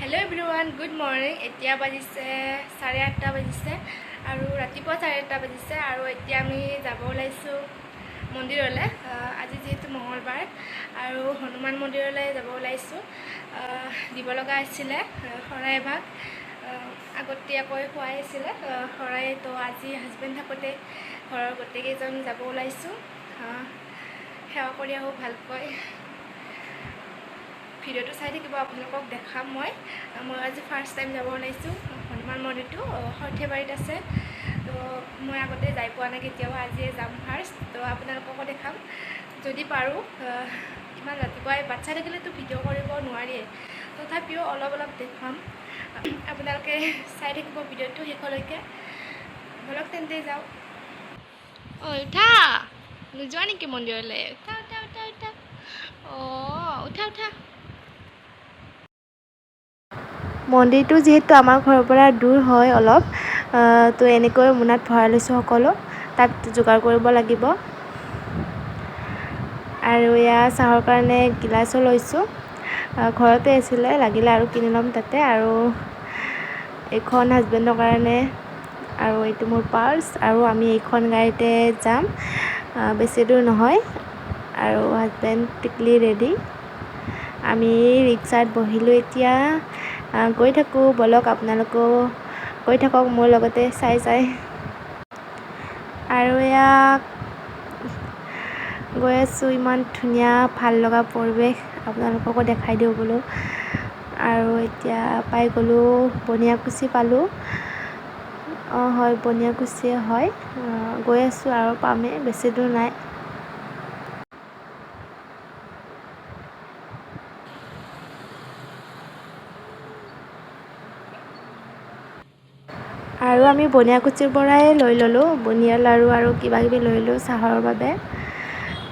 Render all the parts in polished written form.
Hello' everyone, good morning. এতিয়া বাজিছে 8:30 বাজিছে আৰু ৰাতিপুৱা 8:30 বাজিছে আৰু এতিয়া আমি যাব ওলাইছোঁ মন্দিৰলৈ। আজি যিহেতু মঙলবাৰ আৰু হনুমান মন্দিৰলৈ যাব ওলাইছোঁ। দিব লগা আছিলে শৰাই এভাগ, আগতীয়াকৈ খোৱাই আছিলে শৰাই। তো আজি হাজবেণ্ড থাকোঁতে ঘৰৰ গোটেইকেইজন যাব ওলাইছোঁ। সেৱা কৰি আহোঁ ভালকৈ। ভিডিঅ'টো চাই থাকিব, আপোনালোকক দেখাম। মই আজি ফাৰ্ষ্ট টাইম যাব ওলাইছোঁ। হনুমান মন্দিৰটো সৰ্থেবাৰীত আছে। তো মই আগতে যাই পোৱা নাই কেতিয়াও, আজিয়ে যাম ফাৰ্ষ্ট। তো আপোনালোককো দেখাম যদি পাৰোঁ। ইমান ৰাতিপুৱাই বাচ্ছা থাকিলেতো ভিডিঅ' কৰিব নোৱাৰিয়ে, তথাপিও অলপ দেখাম। আপোনালোকে চাই থাকিব ভিডিঅ'টো শেষলৈকে। বলক তেন্তে যাওঁ। উঠা, নোযোৱা নেকি মন্দিৰলৈ? উঠা উঠা উঠা উঠা। উঠা উঠা। মন্দিৰটো যিহেতু আমাৰ ঘৰৰ পৰা দূৰ হয় অলপ, তো এনেকৈ মোনাত ভৰাই লৈছোঁ সকলো। তাত যোগাৰ কৰিব লাগিব। আৰু এয়া চাহৰ কাৰণে গিলাচো লৈছোঁ। ঘৰতে আছিলে, লাগিলে আৰু কিনি ল'ম তাতে। আৰু এইখন হাজবেণ্ডৰ কাৰণে, আৰু এইটো মোৰ পাৰ্চ। আৰু আমি এইখন গাড়ীতে যাম, বেছি দূৰ নহয়। আৰু হাজবেণ্ড টিকলি ৰেডি। আমি ৰিক্সাত বহিলোঁ এতিয়া। গৈ থাকোঁ, বলক আপোনালোকেও গৈ থাকক মোৰ লগতে চাই। আৰু এয়া গৈ আছোঁ, ইমান ধুনীয়া ভাল লগা পৰিৱেশ, আপোনালোককো দেখাই দিওঁ বোলো। আৰু এতিয়া পাই গ'লোঁ, বনিয়াকুছি পালোঁ। হয়, বনিয়াকুছিয়ে হয়। গৈ আছোঁ আৰু পামেই, বেছি দূৰ নাই। আৰু আমি বনিয়াকুছিৰ পৰাই লৈ ল'লোঁ বুনিয়া লাড়ু আৰু কিবাকিবি লৈ ল'লোঁ চাহৰ বাবে।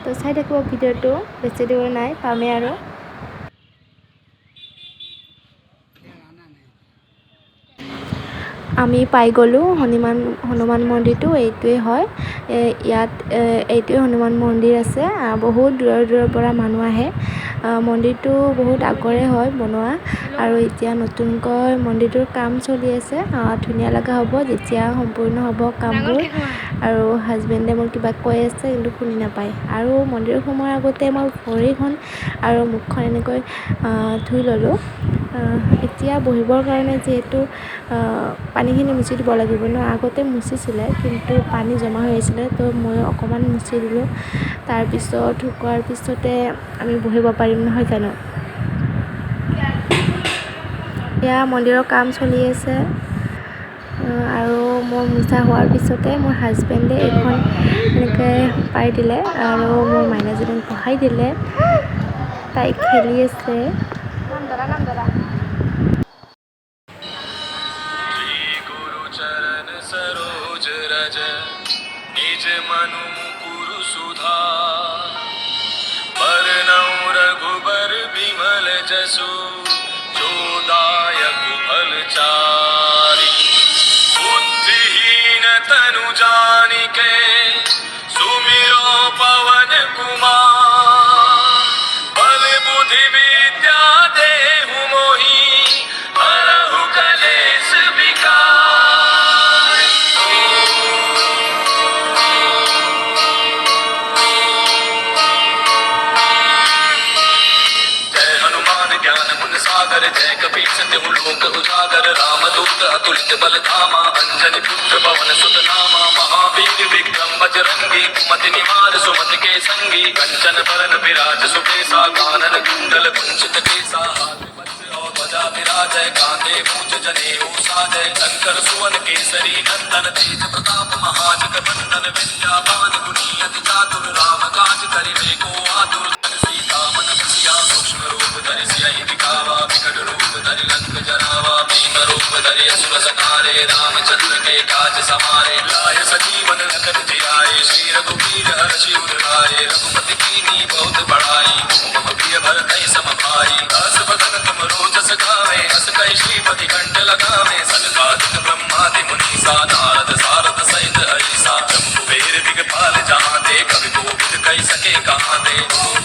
তো চাই থাকিব ভিডিঅ'টো, বেছি দূৰ নাই, পামেই আৰু। আমি পাই গ'লোঁ হনুমান মন্দিৰটো। এইটোৱে হয়, ইয়াত এইটোৱে হনুমান মন্দিৰ আছে। বহুত দূৰৰ পৰা মানুহ আহে। মন্দিৰটো বহুত আগৰে হয় বনোৱা, আৰু এতিয়া নতুনকৈ মন্দিৰটোৰ কাম চলি আছে। ধুনীয়া লগা হ'ব যেতিয়া সম্পূৰ্ণ হ'ব কামবোৰ। আৰু হাজবেণ্ডে মোৰ কিবা কৈ আছে কিন্তু শুনি নাপায়। আৰু মন্দিৰত সোমোৱাৰ আগতে মই ভৰিখন আৰু মুখখন এনেকৈ ধুই ল'লোঁ। এতিয়া বহিবৰ কাৰণে যিহেতু পানীখিনি মুচি দিব লাগিব ন। আগতে মুচিছিলে কিন্তু পানী জমা হৈ আছিলে, তো মই অকণমান মুচি দিলোঁ। তাৰপিছত শুকোৱাৰ পিছতে আমি বহিব পাৰিম, নহয় জানো? এয়া মন্দিৰৰ কাম চলি আছে। আৰু মোৰ মোচা হোৱাৰ পিছতে মোৰ হাজবেণ্ডে এইখন এনেকৈ পাৰি দিলে আৰু মোৰ মাইনাজনীক বহাই দিলে। তাই খেলি আছে। चरण सरोज रज निज मनु मुकुरु सुधार बरनउँ रघुबर बिमल जसु जो दायक फल चारि बुद्धिहीन तनु जानिके सुमिरो पवन कुमार बल बुद्धि विद्या देहु मोहि हरहु कलेश विकार। जय हनुमान ज्ञान गुण सागर जय कपीस तिहु लोक उजागर रामदूत अतुलित बल धामा अंजनी पुत्र पवन सुत नामा महावीर विक्रम बजरंगी कुमति निवार सुमति के संगी कंचन बरन विराज सुबेसा कानन कुंडल कुंचित केसा हाथ वज्र और ध्वजा विराजय कांधे मूज जनेऊ साजय शंकर सुवन केसरी नंदन तेज प्रताप महाजग बंदन विद्यावान गुणी अति चातुर राम काज करिबे को आतुर सीता मन बसिया सूक्ष्म रूप धरि सियहि दिखावा विकट रूप धरि लंक जरावा भीम रूप धरि असुर संहारे रामचंद्र के काज समारे लाय सजीवन लखन जियाए श्री रघुवीर हर्षि उर लाए रघुपति कीन्ही बहुत बड़ाई तुम प्रिय भरतहि सम भाई दास बदन तुम रोजस गावे हस कहि श्रीपति कंठ लगावे सनकादिक ब्रह्मादि मुनीसा नारद सारद सहित ऐसा ब्रह्म कुबेर दिगपाल जहाँ ते कवि कोविद कहि सके कहाँ ते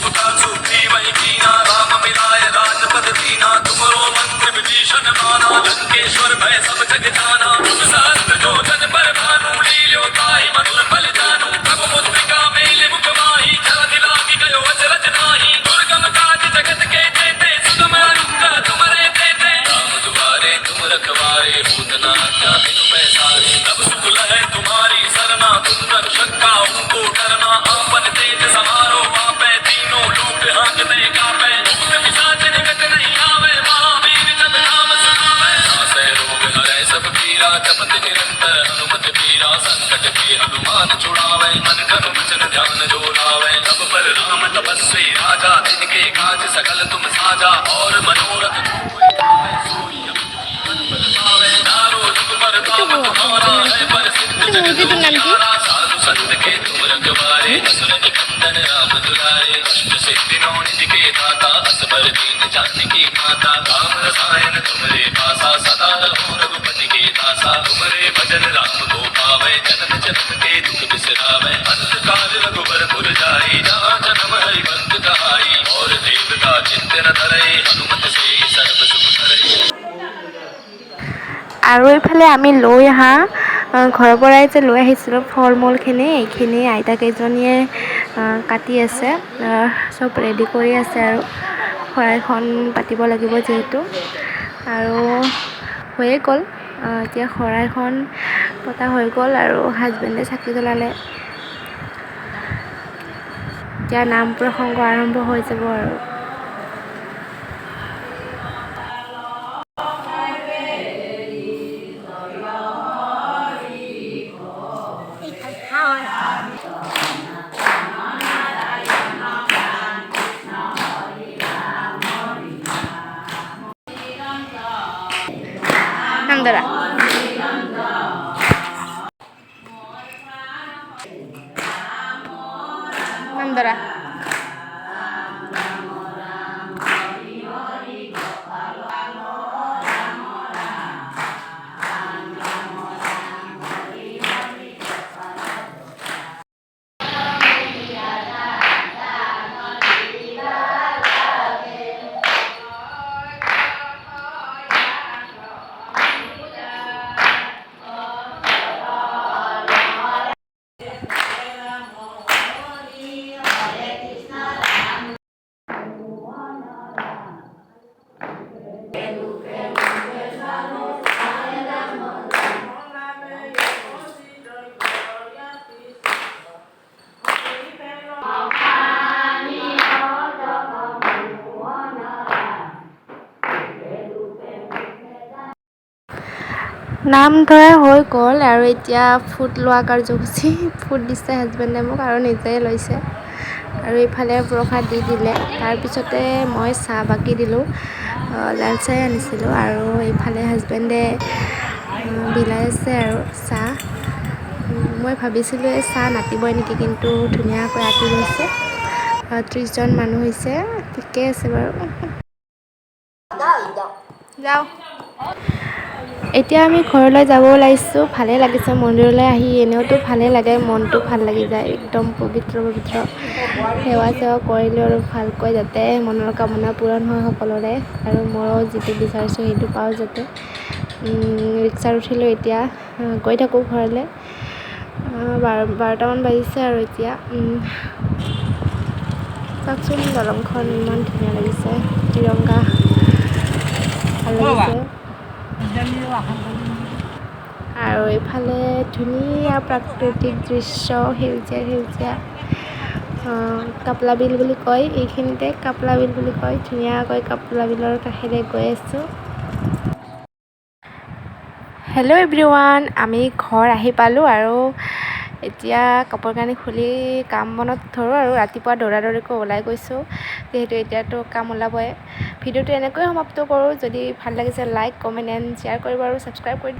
पुता सुग्रीव वही कीना राम मिलाय राजपद दीना तुमरो मंत्र विभीषण माना लंकेश्वर भय सब जग जाना तुम सहस्त्र जो जन पर भानु लील्यो ताहि मधुर फल जानू प्रभु मुद्रिका मेले मुख माही जल दिलांगी गयो अचरज नाही दुर्गम काज जगत के जेते सुगम अनुग्रह तुम्हारे देते राम दुआरे तुम रखवारे होत न आज्ञा बिनु पैसारे तब सुख लहै तुम्हारी सरना तुम रक्षक काहू को डरना आपन तेज समारो आपै तीनों लोक हांकते कापै भूत पिशाच निकट नहीं आवे महावीर जब नाम सुनावे नासै रोग हरै सब पीरा जपत निरंतर हनुमत पीरा संकट के हनुमान छुड़ावे मन धनु वचन ध्यान जो लावे तब पर राम तपस्वी राजा जिनके काज सकल तुम साजा और मनोरथ जो कोई लावे सोई अपन जीवन बल पावे चारों जुग परताप तुम्हारा है प्रसिद्ध जगत उजियारा साधु संत के तुम रखवारे असुर निकंदन राम दुलारे अष्ट सिद्धि नौ निधि के दाता असबर दीन जानकी माता राम रसायन तुमरे पासा सदा रहो रघुपति के दासा तुमरे भजन राम को पावे जन्म जन्म के दुख बिसरावे अंत काल रघुबर पुर जाई जहाँ जन्म हरि भक्त कहाई और देवता चिंतन धरे हनुमत से सर्व सुख करे। আৰু এইফালে আমি লৈ অহা ঘৰৰ পৰাই যে লৈ আহিছিলোঁ ফল মূলখিনি এইখিনি আইতাকেইজনীয়ে কাটি আছে, চব ৰেডি কৰি আছে আৰু শৰাইখন পাতিব লাগিব যিহেতু, আৰু হৈয়ে গ'ল। এতিয়া শৰাইখন পতা হৈ গ'ল আৰু হাজবেণ্ডে চাকি জ্বলালে। এতিয়া নাম প্ৰসংগ আৰম্ভ হৈ যাব আৰু। Nandara. Nandara. নাম ধৰা হৈ গ'ল আৰু এতিয়া ফুট লোৱা কাৰ্যসূচী। ফুট দিছে হাজবেণ্ডে মোক আৰু নিজে লৈছে, আৰু এইফালে প্ৰসাদ দি দিলে। তাৰপিছতে মই চাহ বাকি দিলোঁ, লাল চাহ আনিছিলোঁ, আৰু এইফালে হাজবেণ্ডে বিলাই আছে আৰু চাহ। মই ভাবিছিলোঁ এই চাহ নাতিবই নেকি, কিন্তু ধুনীয়াকৈ আতি গৈছে। 30 জন মানুহ হৈছে, ঠিকে আছে বাৰু। যাওঁ। এতিয়া আমি ঘৰলৈ যাব ওলাইছোঁ। ভালেই লাগিছে মন্দিৰলৈ আহি, এনেওতো ভালেই লাগে, মনটো ভাল লাগি যায়, একদম পবিত্ৰ পবিত্ৰ। সেৱা চেৱা কৰিলোঁ আৰু ভালকৈ, যাতে মনৰ কামনা পূৰণ হয় সকলোৰে, আৰু ময়ো যিটো বিচাৰিছোঁ সেইটো পাওঁ যাতে। ৰিক্সাত উঠিলোঁ, এতিয়া গৈ থাকোঁ ঘৰলৈ। 12টামান বাজিছে আৰু এতিয়া। চাওকচোন দলংখন ইমান ধুনীয়া লাগিছে, তিৰংগা ভাল লাগিছে। আৰু এইফালে ধুনীয়া প্ৰাকৃতিক দৃশ্য, সেউজীয়া সেউজীয়া। কাপলা বিল বুলি কয়, এইখিনিতে কাপলা বিল বুলি কয়। ধুনীয়াকৈ কাপলা বিলৰ কাষেৰে গৈ আছোঁ। হেল্ল' এভৰিৱান, আমি ঘৰ আহি পালোঁ আৰু এতিয়া কাপোৰ কানি খুলি কাম বনত ধৰোঁ আৰু। ৰাতিপুৱা দৌৰাদৌৰিকৈ ওলাই গৈছোঁ যিহেতু, এতিয়াতো কাম ওলাবই। ভিডিঅ'টো এনেকৈ সমাপ্ত কৰোঁ। যদি ভাল লাগিছে লাইক, কমেণ্ট এণ্ড শ্বেয়াৰ কৰিব আৰু ছাবস্ক্ৰাইব কৰি দিব।